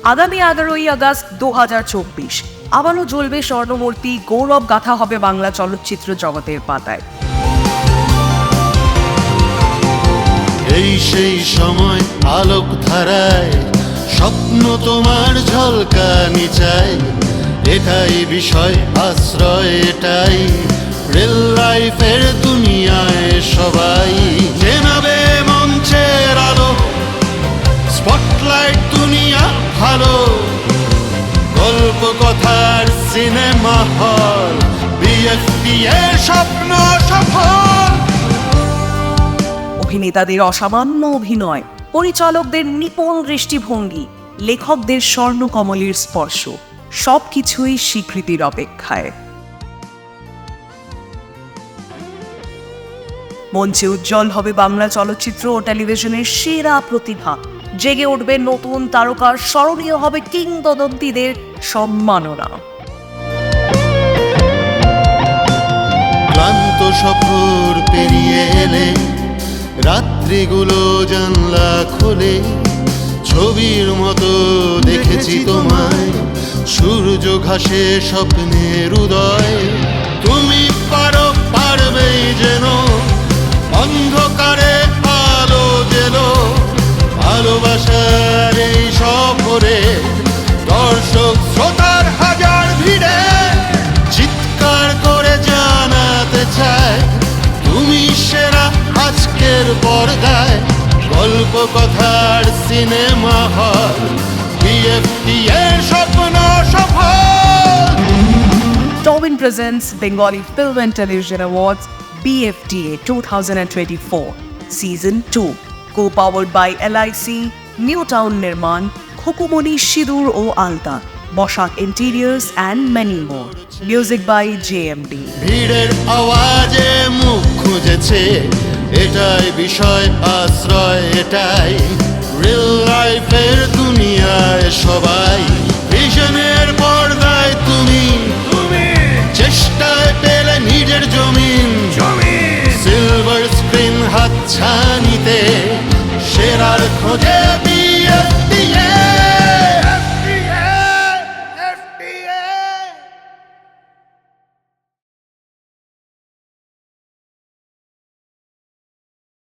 আগামী 11ই আগস্ট 2024 আবারও জ্বলবে স্বর্ণমূর্তি, গৌরব গাথা হবে বাংলা চলচ্চিত্র জগতের পাতায়। এই সেই সময় আলোক ধারায় স্বপ্ন তোমার ঝলকানি চাই, এটাই বিষয় আশ্রয়, এটাই রিয়েল লাইফের দুনিয়ায় সবাই চেনাবে মঞ্চের আলো, স্পটলাইট দুনিয়া ভালো, গল্প কথার সিনেমা হল, বিএফটি এর স্বপ্ন সফল। অভিনেতাদের অসামান্য অভিনয়, পরিচালকদের নিপুণ দৃষ্টিভঙ্গি, লেখকদের স্বর্ণকমলের স্পর্শ, সবকিছুই স্বীকৃতির অপেক্ষায়। মঞ্চে উজ্জ্বল হবে বাংলা চলচ্চিত্র ও টেলিভিশনের সেরা প্রতিভা, জেগে উঠবে নতুন তারকার, স্মরণীয় হবে কিংবদন্তিদের সম্মাননা। ক্লান্ত সফর পেরিয়ে এলে রাত্রিগুলো জানলা খোলে, ছবির মতো দেখেছি তোমায়, সূর্য ঘাসে স্বপ্নের উদয়। তুমি পারো, পারবেই যেন, অন্ধকারে আলো জেলো, ভালোবাসার এই সফরে দর্শক শ্রোতার হাজার ভিড়ে চিৎকার করে জানাতে চায় তুমি সেরা আজকের পর্দায়। গল্প কথার সিনেমা হল, বিএফটি এর স্বপ্ন সফল। Tobin presents Bengali Film and Television Awards BFTA 2024 Season 2, co-powered by LIC, New Town Nirman, Khokumoni Shidur O Alta, Boshak Interiors and many more. Music by JMD. ভিড়ের আওয়াজে মুখ খুঁজেছে, এটাই বিষয় আশ্রয়, এটাই রিয়েল লাইফের দুনিয়ায় সবাই। ভিশনের পর্দায় তুমি চেষ্টায় পেলে নিজের জমিন, সিলভার স্ক্রিন হাতছানিতে সেরার খোঁজে